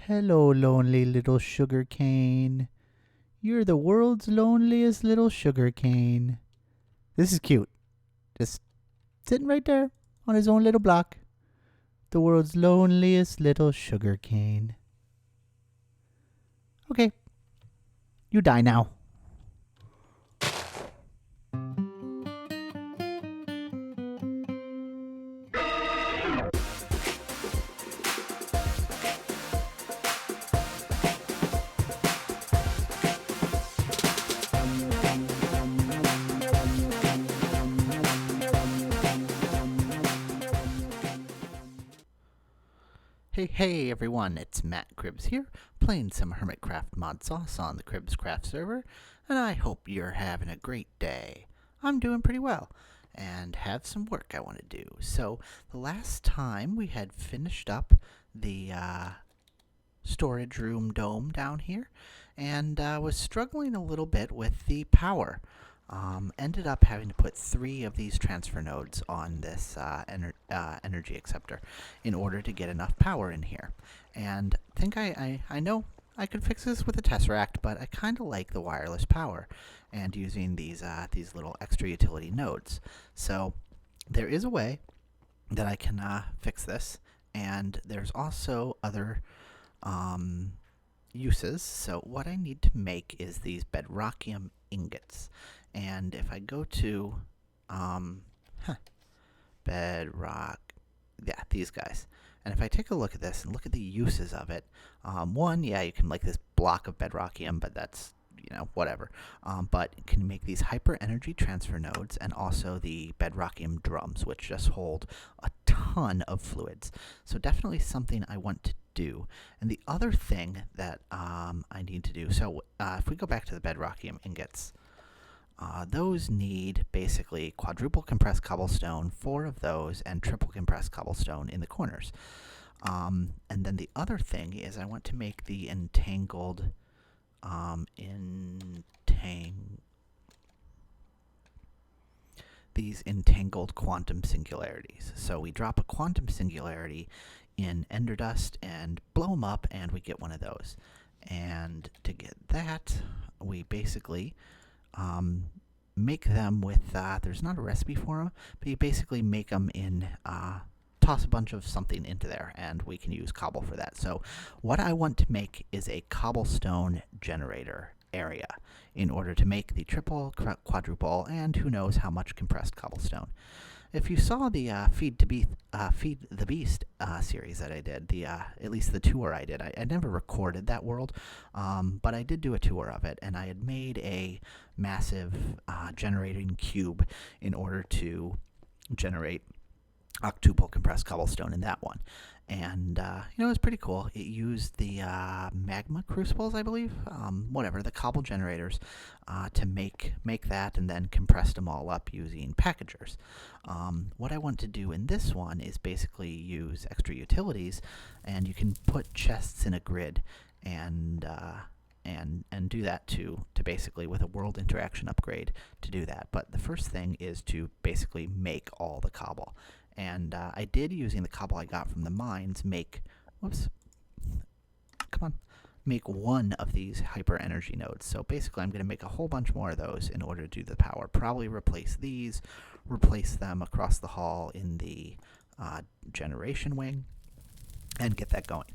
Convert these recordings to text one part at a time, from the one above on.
Hello, lonely little sugar cane. You're the world's loneliest little sugar cane. This is cute. Just sitting right there on his own little block. The world's loneliest little sugar cane. Okay, you die now. Hey everyone, it's Matt Cribbs here, playing some Hermitcraft Modsauce on the Cribbscraft server, and I hope you're having a great day. I'm doing pretty well, and have some work I want to do. So, the last time we had finished up the storage room dome down here, and was struggling a little bit with the power. Ended up having to put 3 of these transfer nodes on this energy acceptor in order to get enough power in here. And think I know I could fix this with a Tesseract, but I kind of like the wireless power and using these little extra utility nodes. So there is a way that I can fix this, and there's also other uses. So what I need to make is these bedrockium ingots. And if I go to bedrock, yeah, these guys. And if I take a look at this and look at the uses of it, one, yeah, you can make this block of bedrockium, but that's, whatever. But you can make these hyper energy transfer nodes and also the bedrockium drums, which just hold a ton of fluids. So definitely something I want to do. And the other thing that I need to do, so if we go back to the bedrockium ingots, those need basically quadruple compressed cobblestone, 4 of those, and triple compressed cobblestone in the corners. And then the other thing is I want to make the these entangled quantum singularities. So we drop a quantum singularity in ender dust and blow them up, and we get one of those. And to get that, we basically make them with, there's not a recipe for them, but you basically make them in, toss a bunch of something into there, and we can use cobble for that. So what I want to make is a cobblestone generator area in order to make the triple, quadruple, and who knows how much compressed cobblestone. If you saw the Feed the Beast series that I did, at least the tour I did, I never recorded that world, but I did do a tour of it, and I had made a massive generating cube in order to generate octuple compressed cobblestone in that one. And, it was pretty cool. It used the magma crucibles, I believe, the cobble generators, to make that and then compressed them all up using packagers. What I want to do in this one is basically use extra utilities, and you can put chests in a grid and do that to basically with a world interaction upgrade to do that. But the first thing is to basically make all the cobble. And I did, using the cobble I got from the mines, make one of these hyper energy nodes. So basically I'm going to make a whole bunch more of those in order to do the power. Probably replace them across the hall in the generation wing, and get that going.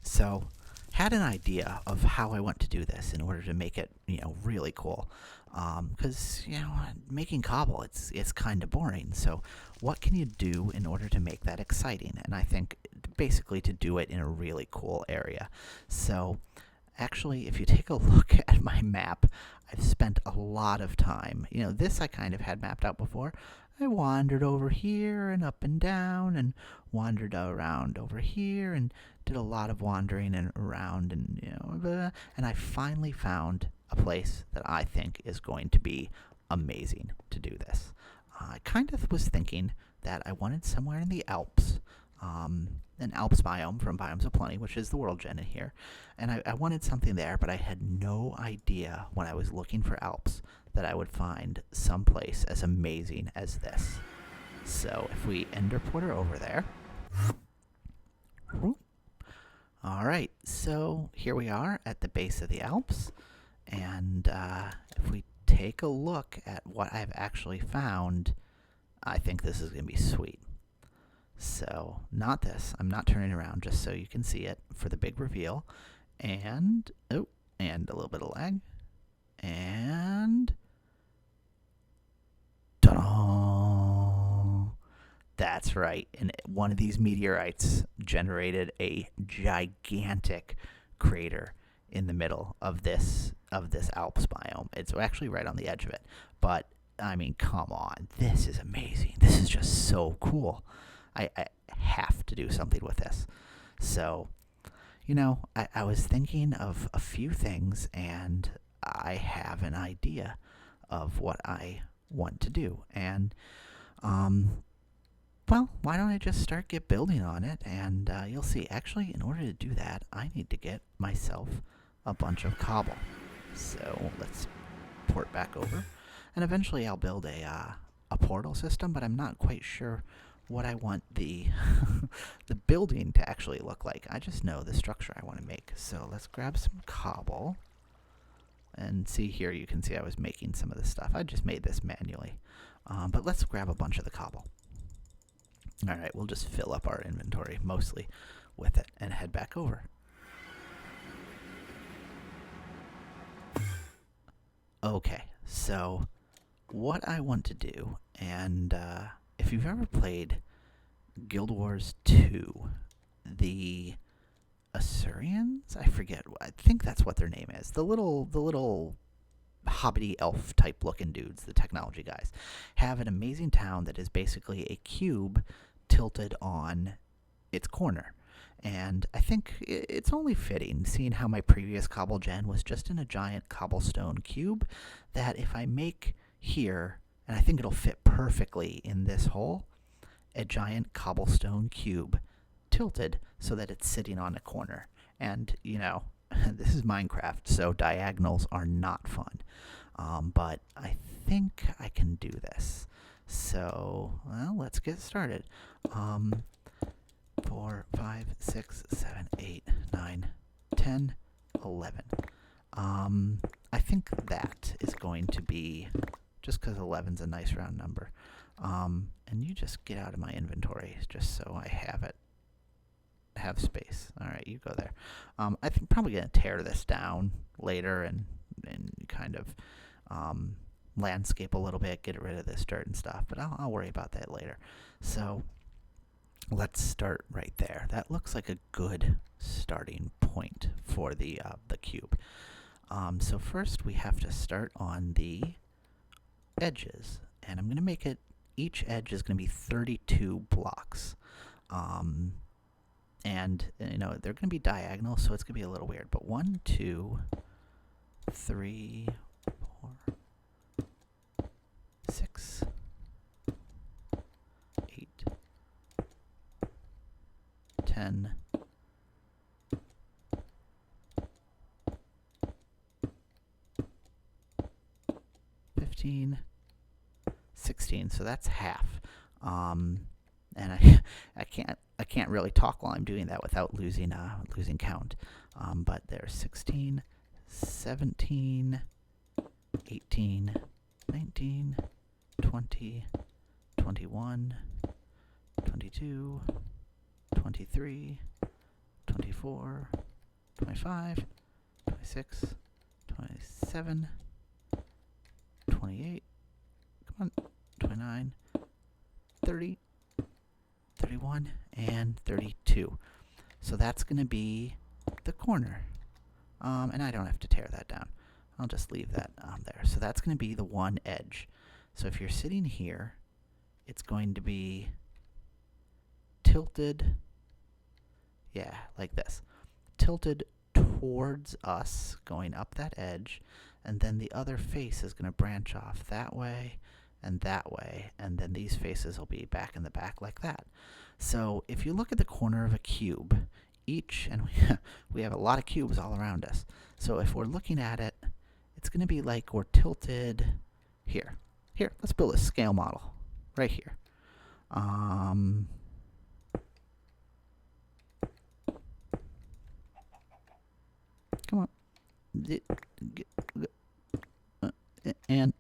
So had an idea of how I want to do this in order to make it, really cool. Because, making cobble, it's kind of boring. So what can you do in order to make that exciting? And I think basically to do it in a really cool area. So actually, if you take a look at my map, I've spent a lot of time. This I kind of had mapped out before. I wandered over here and up and down and wandered around over here and did a lot of wandering and around and I finally found a place that I think is going to be amazing to do this. I kind of was thinking that I wanted somewhere in the Alps, an Alps biome from Biomes of Plenty, which is the world gen in here, and I wanted something there, but I had no idea when I was looking for Alps that I would find someplace as amazing as this. So if we ender porter over there, All right, so here we are at the base of the Alps, and if we take a look at what I've actually found, I think this is going to be sweet. So, not this. I'm not turning around, just so you can see it for the big reveal. And, oh, and a little bit of lag. And, ta-da! That's right. And one of these meteorites generated a gigantic crater in the middle of this Alps biome. It's actually right on the edge of it. But I mean, come on. This is amazing. This is just so cool. I have to do something with this. So, I was thinking of a few things, and I have an idea of what I want to do. And, well, why don't I just get building on it, and you'll see. Actually, in order to do that, I need to get myself a bunch of cobble. So let's port back over, and eventually I'll build a portal system, but I'm not quite sure what I want the the building to actually look like. I just know the structure I want to make. So let's grab some cobble, and see here, you can see I was making some of this stuff. I just made this manually, but let's grab a bunch of the cobble. All right, we'll just fill up our inventory mostly with it and head back over. Okay, so what I want to do, and if you've ever played Guild Wars 2, the Assyrians, I forget, I think that's what their name is. The little hobbity elf type looking dudes, the technology guys, have an amazing town that is basically a cube tilted on its corner. And I think it's only fitting, seeing how my previous cobble gen was just in a giant cobblestone cube, that if I make here, and I think it'll fit perfectly in this hole, a giant cobblestone cube tilted so that it's sitting on a corner. And, this is Minecraft, so diagonals are not fun. But I think I can do this. So, well, let's get started. 4, 5, 6, 7, 8, 9, 10, 11. I think that is going to be, just because 11's a nice round number. And you just get out of my inventory just so I have space. All right, you go there. I think probably going to tear this down later and kind of landscape a little bit, get rid of this dirt and stuff, but I'll worry about that later. So let's start right there. That looks like a good starting point for the cube. So first we have to start on the edges, and I'm going to make it, each edge is going to be 32 blocks. And they're going to be diagonal, so it's going to be a little weird, but 1, 2, 3, 4, 6, 8, 10, 15, 16. So that's half. And I can't really talk while I'm doing that without losing count. But there's 16, 17, 18, 19, 20, 21, 22, 23, 24, 25, 26, 27, 28, come on, 29, 30, 31, and 32. So that's going to be the corner. And I don't have to tear that down. I'll just leave that there. So that's going to be the one edge. So if you're sitting here, it's going to be tilted, yeah, like this. Tilted towards us, going up that edge, and then the other face is going to branch off that way, and then these faces will be back in the back like that. So if you look at the corner of a cube, and we have a lot of cubes all around us. So if we're looking at it, it's going to be like we're tilted here. Here, let's build a scale model right here. And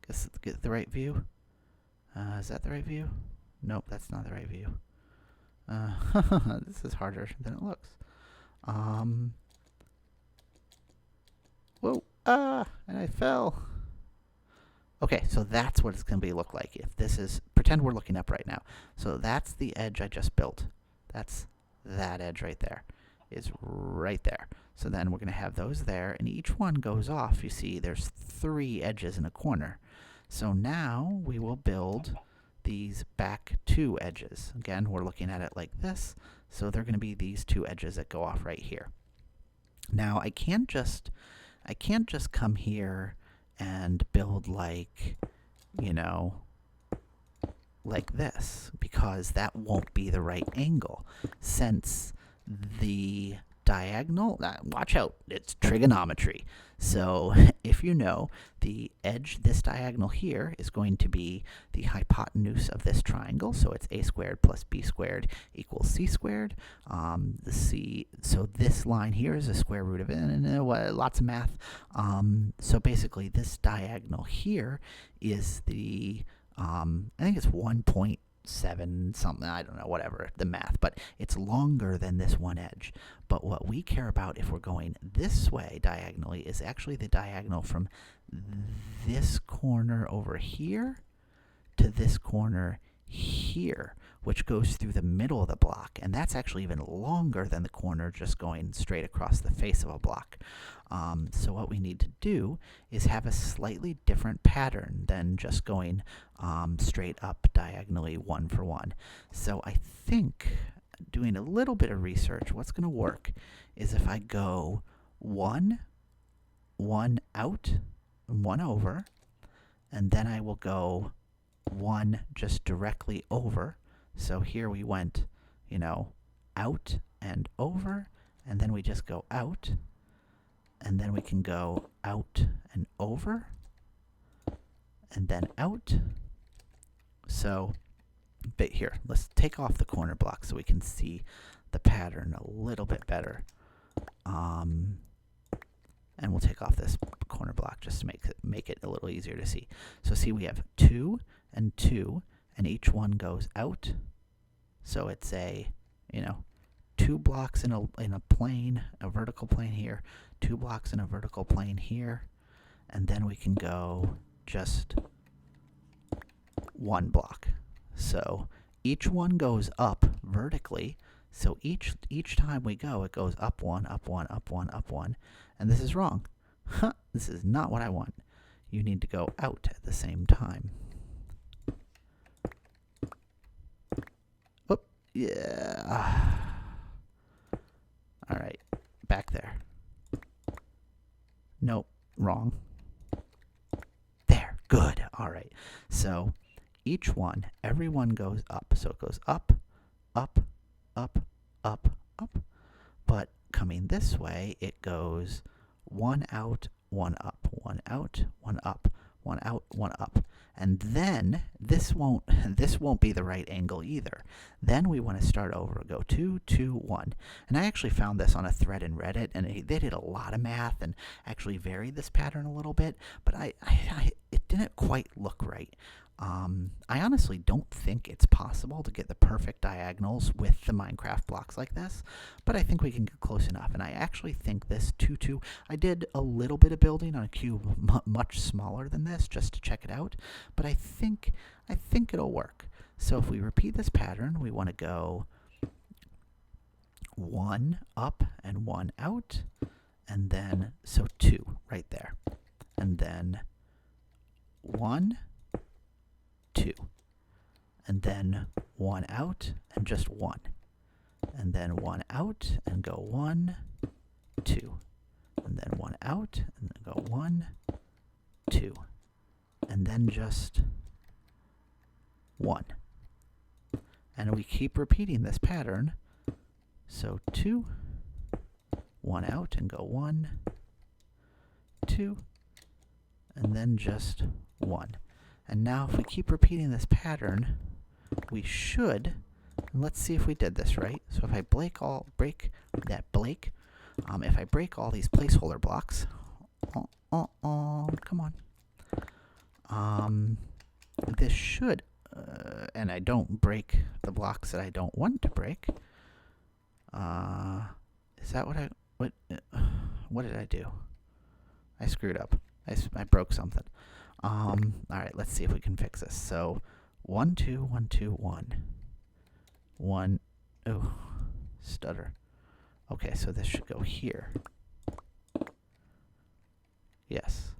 guess get the right view. Is that the right view? Nope, that's not the right view. This is harder than it looks. Whoa! And I fell. Okay, so that's what it's going to look like. If this is, pretend we're looking up right now. So that's the edge I just built. That's that edge right there. Is right there. So then we're going to have those there, and each one goes off. You see, there's 3 edges in a corner. So now we will build these back 2 edges. Again, we're looking at it like this. So they're going to be these 2 edges that go off right here. Now I can't just come here and build like, you know, like this, because that won't be the right angle, since the diagonal, watch out, it's trigonometry. So if you know, the edge, this diagonal here, is going to be the hypotenuse of this triangle. So it's a squared plus b squared equals c squared. So this line here is a square root of it, lots of math. So basically this diagonal here is the, I think it's 1.7 something, I don't know, whatever, the math, but it's longer than this one edge. But what we care about if we're going this way diagonally is actually the diagonal from this corner over here to this corner here, which goes through the middle of the block, and that's actually even longer than the corner just going straight across the face of a block. So what we need to do is have a slightly different pattern than just going straight up diagonally 1 for 1. So I think, doing a little bit of research, what's going to work is if I go 1, 1 out, 1 over, and then I will go 1 just directly over. So here we went, you know, out and over, and then we just go out, and then we can go out and over, and then out. So, but here, let's take off the corner block so we can see the pattern a little bit better. And we'll take off this corner block just to make it a little easier to see. So see, we have 2 and 2, and each one goes out. So it's a, you know, 2 blocks in a plane, a vertical plane here, 2 blocks in a vertical plane here, and then we can go just 1 block. So each one goes up vertically. So each time we go, it goes up 1, up 1, up 1, up 1. And this is wrong. This is not what I want. You need to go out at the same time. Whoop. Yeah. All right. Back there. Nope. Wrong. There. Good. All right. So each one, every one goes up. So it goes up, up, up, up, up. But coming this way, it goes 1 out, 1 up, 1 out, 1 up, 1 out, 1 up. And then this won't be the right angle either. Then we want to start over, go 2, 2, 1. And I actually found this on a thread in Reddit, and they did a lot of math and actually varied this pattern a little bit, but it didn't quite look right. I honestly don't think it's possible to get the perfect diagonals with the Minecraft blocks like this, but I think we can get close enough. And I actually think this 2, 2, I did a little bit of building on a cube much smaller than this just to check it out, but I think it'll work. So if we repeat this pattern, we want to go 1 up and 1 out, and then, so 2 right there, and then 1, 2, and then 1 out and just 1, and then 1 out and go 1, 2, and then 1 out and then go 1, 2, and then just 1. And we keep repeating this pattern. So 2, 1 out and go 1, 2, and then just 1. And now if we keep repeating this pattern, we should And let's see if we did this right. So if I break all these placeholder blocks, come on. This should, and I don't break the blocks that I don't want to break. Is that what did I do? I screwed up. I broke something. All right, let's see if we can fix this. So 1 2 1 2 1 1. Oh, stutter. Okay, so this should go here. Yes.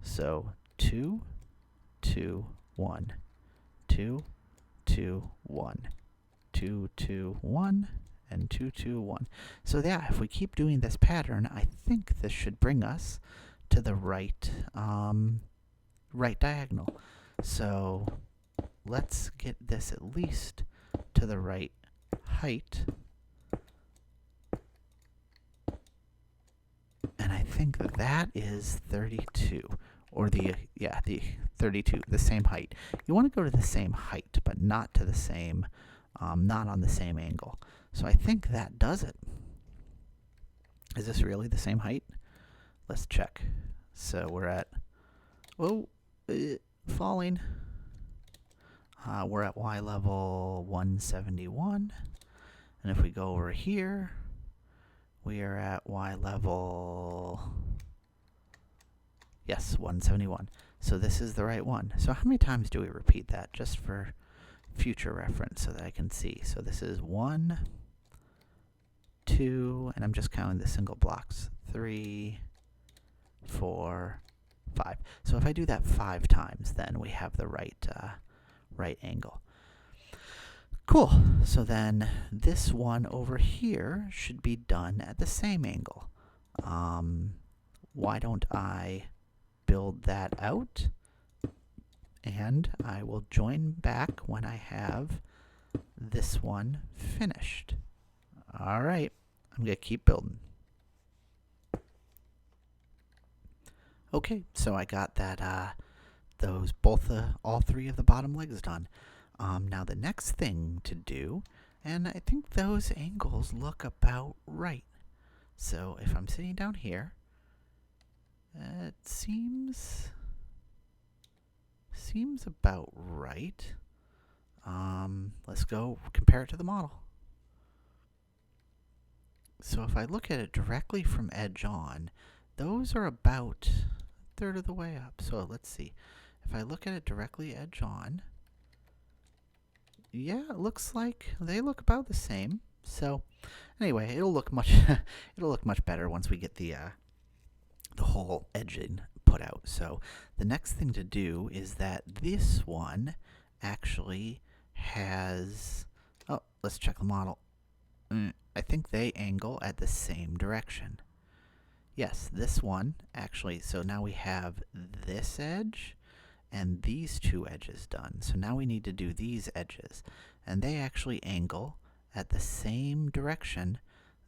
So 2 2 1 2 2 1 2 2 1 and 2 2 1. So yeah, if we keep doing this pattern, I think this should bring us to the right right diagonal. So let's get this at least to the right height. And I think that is 32, or the 32, the same height. You want to go to the same height, but not to the same, not on the same angle. So I think that does it. Is this really the same height? Let's check. So we're at, falling. We're at Y level 171. And if we go over here, we are at Y level, yes, 171. So this is the right one. So how many times do we repeat that, just for future reference so that I can see? So this is 1, 2, and I'm just counting the single blocks, 3, 4, 5. So if I do that 5 times, then we have the right angle. Cool. So then this one over here should be done at the same angle. Why don't I build that out? And I will join back when I have this one finished. All right. I'm going to keep building. Okay, so I got that all 3 of the bottom legs done. Now the next thing to do, and I think those angles look about right. So if I'm sitting down here, it seems about right. Let's go compare it to the model. So if I look at it directly from edge on, those are about a third of the way up. So let's see. If I look at it directly edge on, yeah, it looks like they look about the same. So anyway, it'll look much better once we get the whole edging put out. So the next thing to do is that this one actually has, let's check the model. I think they angle at the same direction. Yes, this one actually, so now we have this edge and these 2 edges done. So now we need to do these edges, and they actually angle at the same direction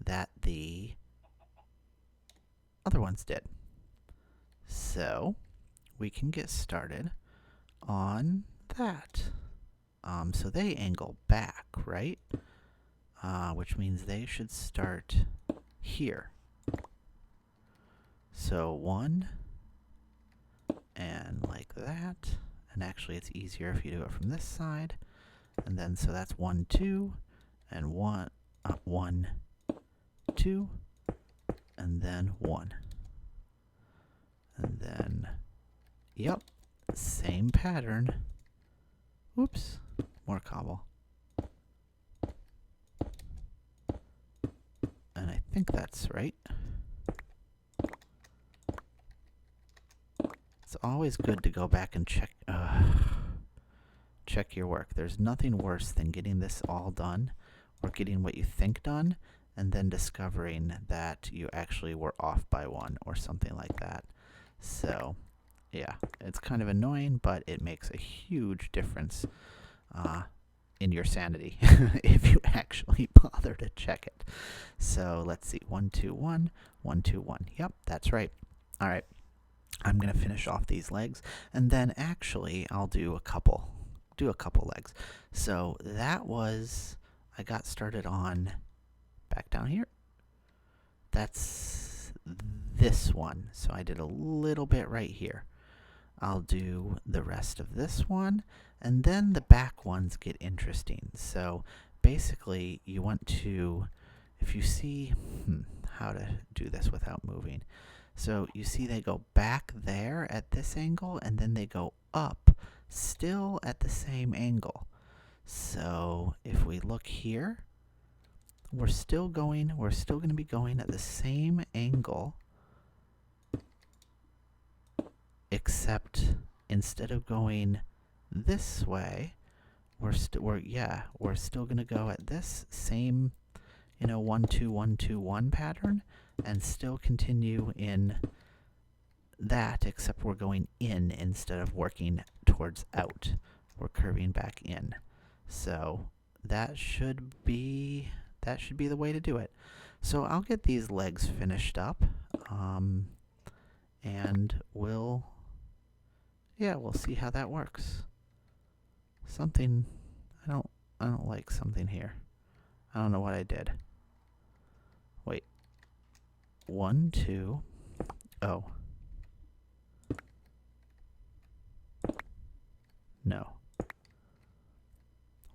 that the other ones did. So we can get started on that. So they angle back, right? Which means they should start here. So 1, and like that. And actually it's easier if you do it from this side. And then so that's 1 2 and 1 1 2 and then 1. And then yep, same pattern. Oops, more cobble. And I think that's right. It's always good to go back and check your work. There's nothing worse than getting this all done, or getting what you think done, and then discovering that you actually were off by 1 or something like that. So yeah, it's kind of annoying, but it makes a huge difference in your sanity if you actually bother to check it. So let's see, 1 2 1 1 2 1. Yep, that's right. All right. I'm going to finish off these legs, and then actually I'll do do a couple legs. So that was, I got started on, back down here. That's this one. So I did a little bit right here. I'll do the rest of this one, and then the back ones get interesting. So basically you want to, if you see how to do this without moving, so you see they go back there at this angle, and then they go up still at the same angle. So if we look here, we're still going to be going at the same angle, except instead of going this way, we're still going to go at this same, 1 2 1 2 1 pattern, and still continue in that, except we're going in instead of working towards out. We're curving back in. So that should be the way to do it. So I'll get these legs finished up, and we'll see how that works. I don't like something here. I don't know what I did. Wait. 1 2. Oh. No.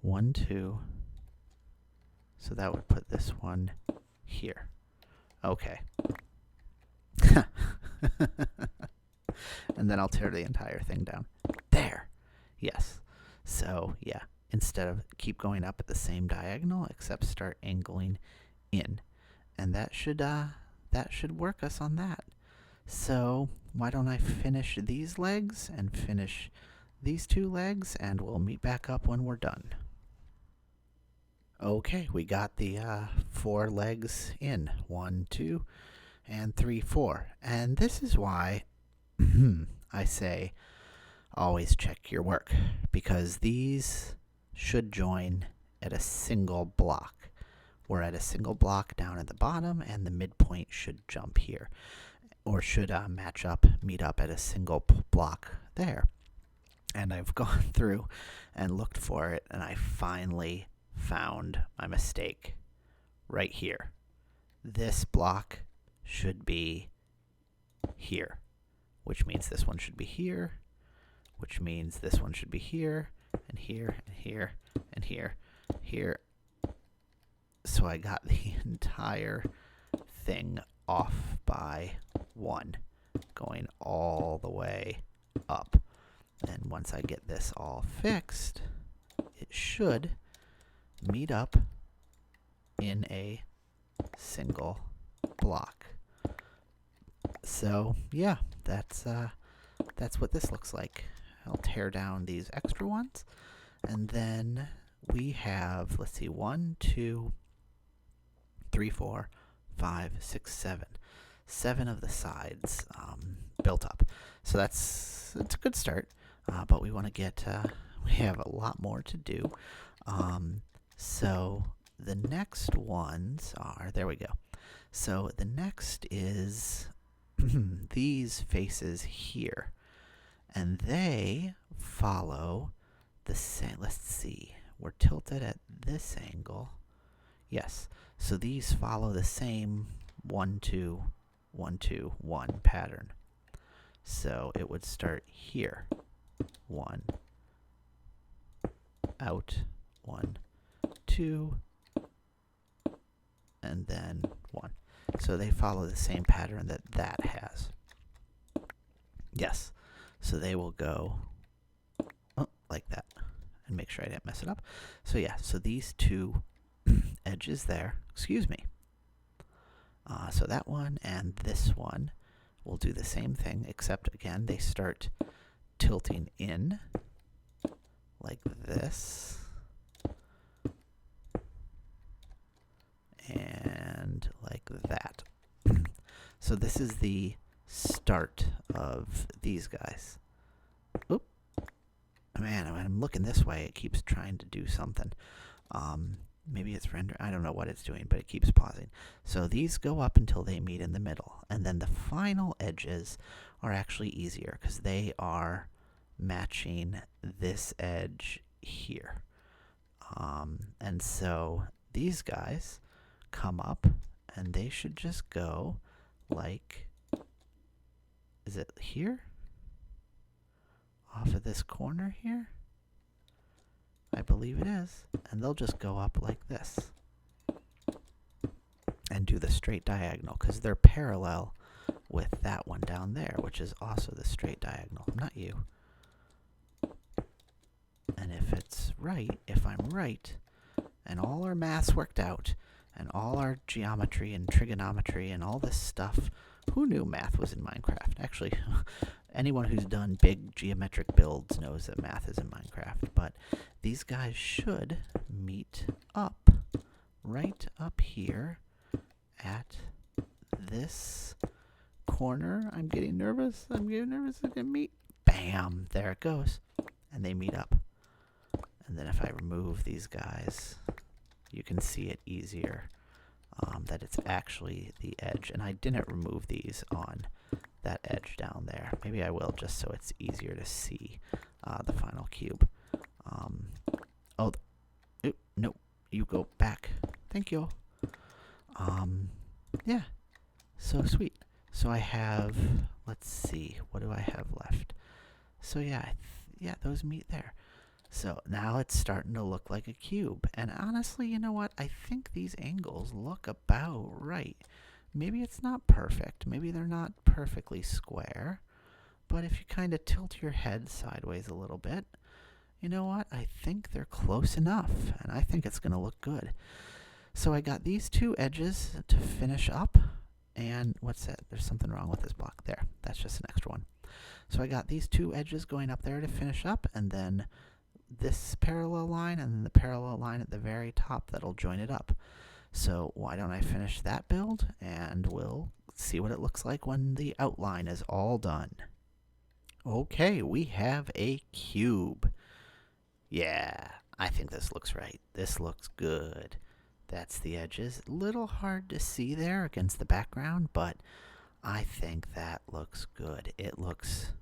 1 2. So that would put this one here. Okay. And then I'll tear the entire thing down. There. Yes. So yeah, instead of keep going up at the same diagonal, except start angling in. And that should work us on that. So why don't I finish these legs and finish these 2 legs, and we'll meet back up when we're done. Okay, we got the 4 legs in. 1 2 and 3 4. And this is why I say always check your work, because these should join at a single block. We're at a single block down at the bottom, and the midpoint should jump here, or should meet up at a single block there. And I've gone through and looked for it, and I finally found my mistake right here. This block should be here, which means this one should be here, which means this one should be here, and here, and here, and here, here. So I got the entire thing off by 1, going all the way up. And once I get this all fixed, it should meet up in a single block. So yeah, that's what this looks like. I'll tear down these extra ones, and then we have, let's see, 1 2 3 4 5 6 7. 7 of the sides built up. So it's a good start, but we want to get, we have a lot more to do. So the next ones are, there we go. So the next is these faces here, and they follow the same, let's see, we're tilted at this angle. Yes, so these follow the same 1 2 1 2 1 pattern. So it would start here, 1, out, 1 2, and then 1. So they follow the same pattern that has. Yes, so they will go like that, and make sure I didn't mess it up. So yeah, so these 2 edges there, excuse me. So that one and this one will do the same thing, except again they start tilting in like this, and like that. So this is the start of these guys. Oop. Man, when I'm looking this way, it keeps trying to do something. Maybe it's render. I don't know what it's doing, but it keeps pausing. So these go up until they meet in the middle. And then the final edges are actually easier because they are matching this edge here. And so these guys come up and they should just go like, is it here? Off of this corner here? I believe it is. And they'll just go up like this and do the straight diagonal because they're parallel with that one down there, which is also the straight diagonal, not you. And if I'm right, and all our maths worked out, and all our geometry and trigonometry and all this stuff, who knew math was in Minecraft? Actually, anyone who's done big geometric builds knows that math is in Minecraft, but these guys should meet up right up here at this corner. I'm getting nervous. They're gonna meet. Bam! There it goes. And they meet up. And then if I remove these guys, you can see it easier that it's actually the edge. And I didn't remove these on that edge down there. Maybe I will just so it's easier to see the final cube. No, you go back. Thank you. Yeah, so sweet. So I have, let's see, what do I have left? So yeah, those meet there. So now it's starting to look like a cube. And honestly, you know what? I think these angles look about right. Maybe it's not perfect. Maybe they're not perfectly square. But if you kind of tilt your head sideways a little bit, you know what? I think they're close enough. And I think it's going to look good. So I got these two edges to finish up. And what's that? There's something wrong with this block there. That's just an extra one. So I got these two edges going up there to finish up, and then this parallel line, and then the parallel line at the very top that'll join it up. So why don't I finish that build, and we'll see what it looks like when the outline is all done. Okay, we have a cube. Yeah, I think this looks right. This looks good. That's the edges. A little hard to see there against the background, but I think that looks good. It looks,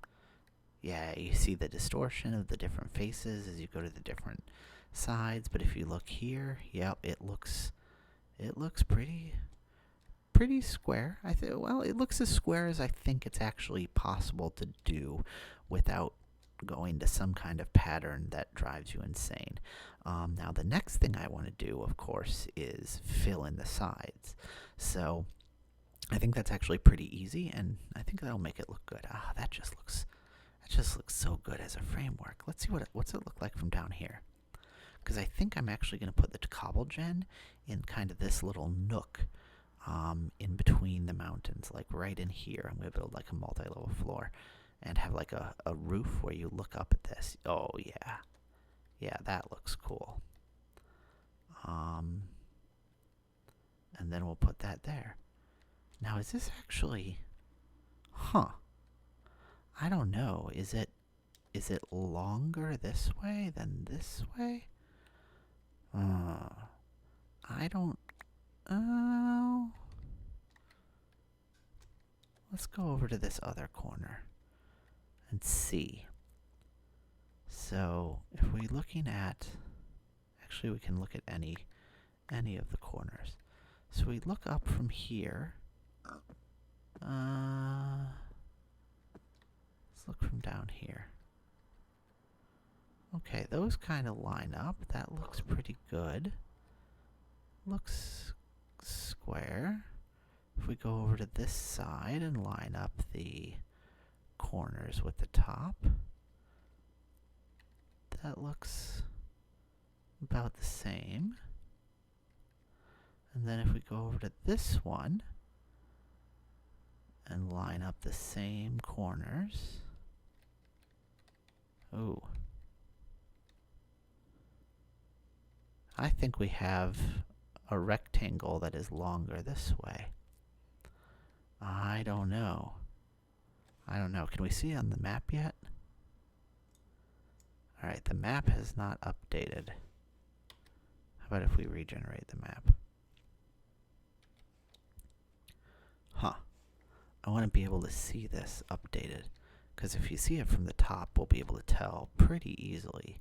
yeah, you see the distortion of the different faces as you go to the different sides, but if you look here, yep, it looks pretty square. Well, it looks as square as I think it's actually possible to do without going to some kind of pattern that drives you insane. Now the next thing I want to do, of course, is fill in the sides. So I think that's actually pretty easy, and I think that'll make it look good. That just looks so good as a framework. Let's see what's it look like from down here. Because I think I'm actually going to put the cobble gen in kind of this little nook in between the mountains, like right in here. I'm going to build like a multi-level floor and have like a roof where you look up at this. Oh, yeah. Yeah, that looks cool. And then we'll put that there. Now, is this actually... I don't know. Is it longer this way than this way? I don't... Let's go over to this other corner and see. So, if we're looking at... Actually, we can look at any of the corners. So we look up from here. Let's look from down here. Okay, those kind of line up. That looks pretty good. Looks square. If we go over to this side and line up the corners with the top, that looks about the same. And then if we go over to this one and line up the same corners. Ooh. I think we have a rectangle that is longer this way. I don't know. Can we see it on the map yet? Alright, the map has not updated. How about if we regenerate the map? I want to be able to see this updated, because if you see it from the top, we'll be able to tell pretty easily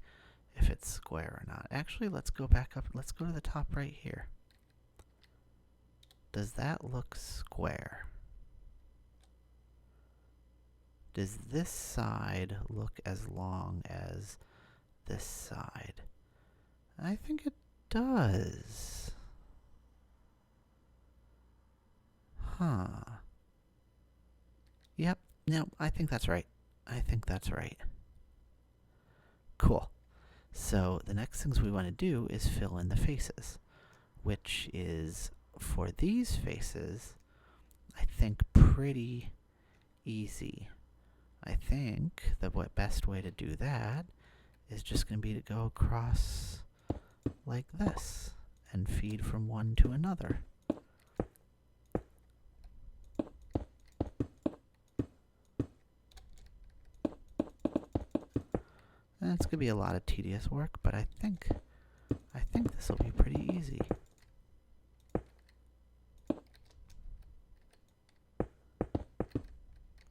if it's square or not. Actually, let's go back up. Let's go to the top right here. Does that look square? Does this side look as long as this side? I think it does. Huh. Yep. No, I think that's right. I think that's right. Cool. So the next things we want to do is fill in the faces, which is, for these faces, I think pretty easy. I think the best way to do that is just going to be to go across like this and feed from one to another. And it's going to be a lot of tedious work, but I think this will be pretty easy.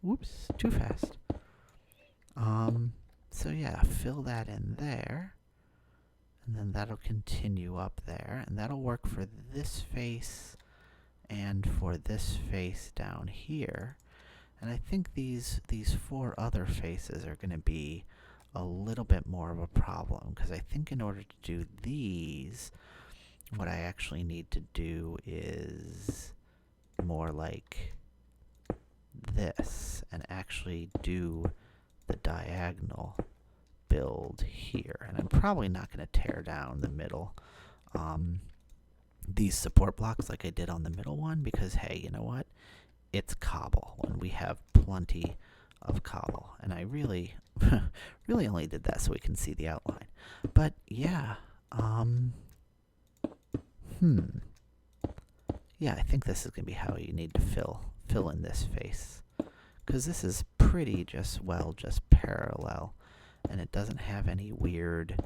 Whoops, too fast. So yeah, fill that in there, and then that'll continue up there, and that'll work for this face and for this face down here. And I think these 4 other faces are going to be a little bit more of a problem, because I think in order to do these, what I actually need to do is more like this, and actually do the diagonal build here. And I'm probably not going to tear down the middle, these support blocks like I did on the middle one, because hey, you know what? It's cobble, and we have plenty of cobble. And I really, really only did that so we can see the outline. But yeah, yeah, I think this is going to be how you need to fill in this face, because this is pretty just parallel, and it doesn't have any weird,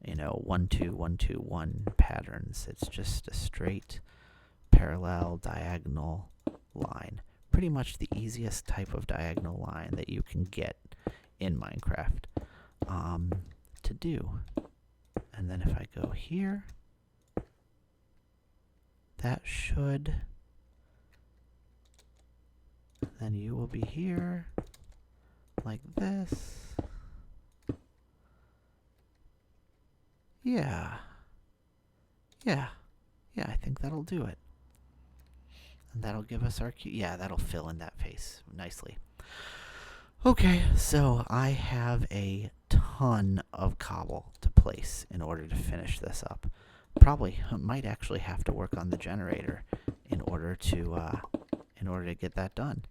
1 2 1 2 1 patterns. It's just a straight parallel diagonal line. Pretty much the easiest type of diagonal line that you can get in Minecraft to do. And then if I go here, that should, then you will be here like this. Yeah, I think that'll do it. And that'll give us our yeah, that'll fill in that face nicely. Okay, so I have a ton of cobble to place in order to finish this up. Probably might actually have to work on the generator in order to get that done.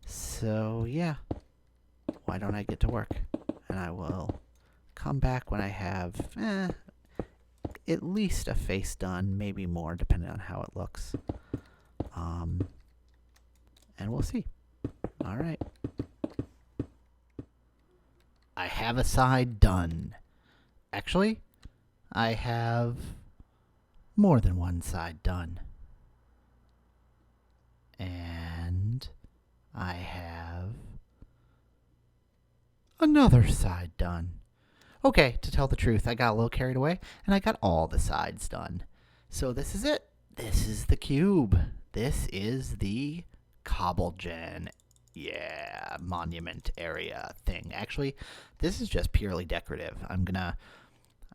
So yeah, why don't I get to work? And I will come back when I have at least a face done, maybe more, depending on how it looks. And we'll see. All right. I have a side done. Actually, I have more than one side done. And I have another side done. Okay, to tell the truth, I got a little carried away, and I got all the sides done. So this is it. This is the cube. This is the cobble gen, monument area thing. Actually, this is just purely decorative. I'm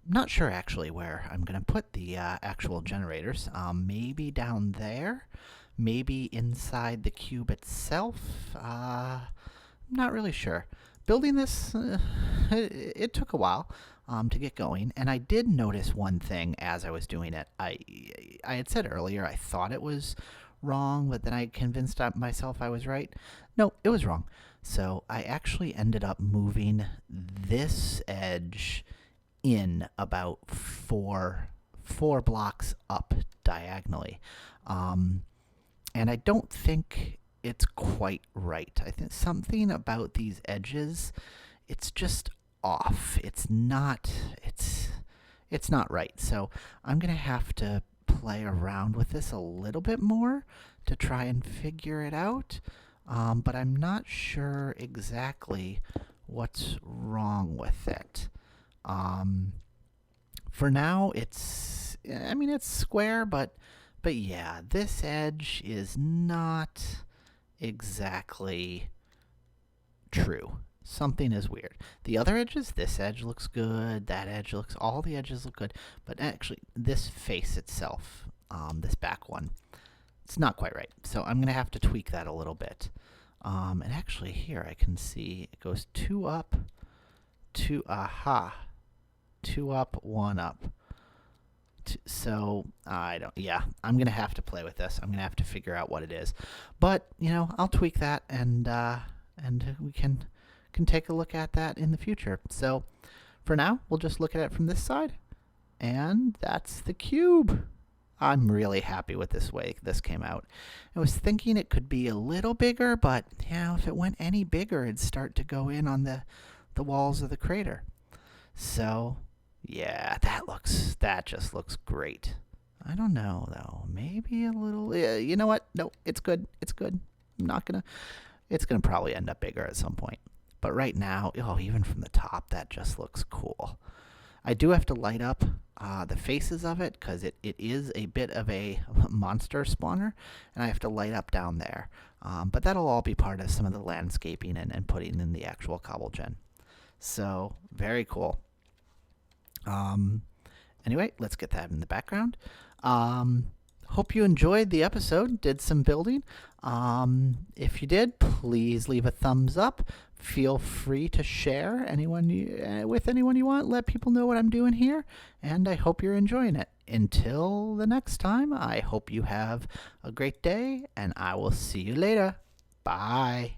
not sure actually where I'm gonna put the actual generators. Maybe down there, maybe inside the cube itself. Not really sure. Building this, it took a while to get going, and I did notice one thing as I was doing it. I had said earlier I thought it was wrong, but then I convinced myself I was right. No, it was wrong. So I actually ended up moving this edge in about four blocks up diagonally. And I don't think it's quite right. I think something about these edges, it's just off. It's not right. So I'm going to have to play around with this a little bit more to try and figure it out. But I'm not sure exactly what's wrong with it. For now, it's square, but yeah, this edge is not exactly true. Something is weird. The other edges, this edge looks good, that edge looks, all the edges look good, but actually this face itself, this back one, it's not quite right. So I'm going to have to tweak that a little bit. And actually here I can see it goes 2 up, 2 up, 1 up. So I'm going to have to play with this. I'm going to have to figure out what it is. But, I'll tweak that and we can take a look at that in the future. So for now, we'll just look at it from this side. And that's the cube. I'm really happy with this way this came out. I was thinking it could be a little bigger, but if it went any bigger, it'd start to go in on the walls of the crater. So yeah, that just looks great. I don't know though. Maybe a little. You know what? No, it's good. It's good. It's gonna probably end up bigger at some point. But right now, even from the top, that just looks cool. I do have to light up the faces of it because it is a bit of a monster spawner, and I have to light up down there. But that'll all be part of some of the landscaping and putting in the actual cobble gen. So very cool. Anyway, let's get that in the background. Hope you enjoyed the episode, did some building. If you did, please leave a thumbs up. Feel free to share with anyone you want. Let people know what I'm doing here, and I hope you're enjoying it. Until the next time, I hope you have a great day, and I will see you later. Bye.